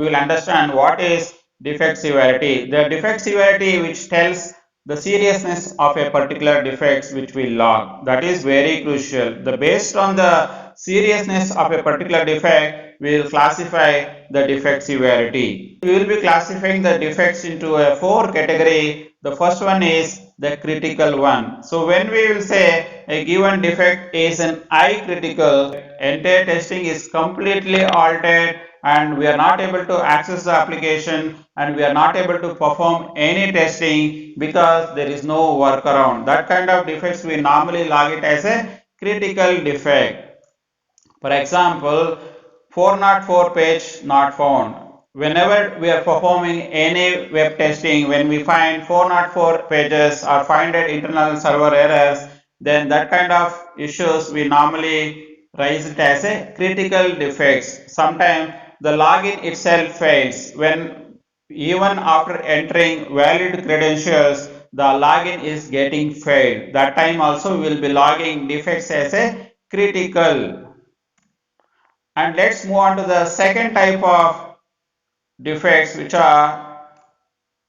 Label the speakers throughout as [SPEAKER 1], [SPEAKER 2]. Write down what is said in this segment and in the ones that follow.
[SPEAKER 1] we will understand what is defect severity. The defect severity which tells the seriousness of a particular defect which we log. That is very crucial. Based on the seriousness of a particular defect, we will classify the defect severity. We will be classifying the defects into a 4 category. The first one is the critical one. So when we will say a given defect is an I critical, entire testing is completely altered and we are not able to access the application and we are not able to perform any testing because there is no workaround. That kind of defects we normally log it as a critical defect. For example, 404 page not found. Whenever we are performing any web testing, when we find 404 pages or find internal server errors, then that kind of issues we normally raise it as a critical defects. Sometimes the login itself fails. When even after entering valid credentials, the login is getting failed. That time also we will be logging defects as a critical. And let's move on to the second type of defects, which are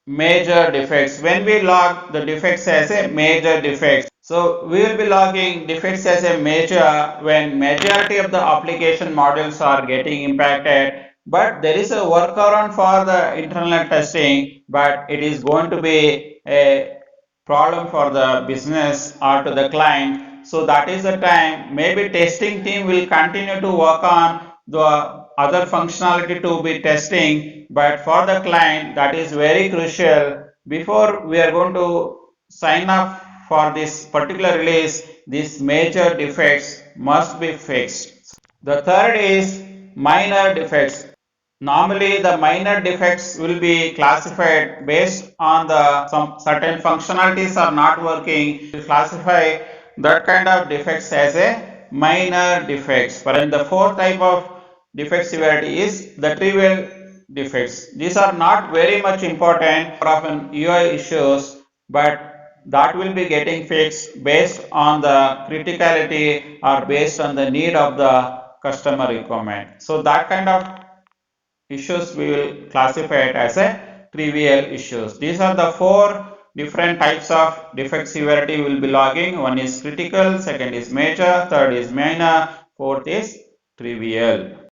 [SPEAKER 1] major defects. When we log the defects as a major defects, so we will be logging defects as a major when majority of the application modules are getting impacted, but there is a workaround for the internal testing, but it is going to be a problem for the business or to the client. So that is the time maybe testing team will continue to work on the other functionality to be testing, but for the client that is very crucial. Before we are going to sign up for this particular release, these major defects must be fixed. The third is minor defects. Normally, the minor defects will be classified based on the some certain functionalities are not working. We classify that kind of defects as a minor defects. But the fourth type of defect severity is the trivial defects. These are not very much important for often UI issues, but that will be getting fixed based on the criticality or based on the need of the customer requirement. So that kind of issues we will classify it as a trivial issues. These are the 4 different types of defect severity we will be logging. One is critical, second is major, third is minor, fourth is trivial.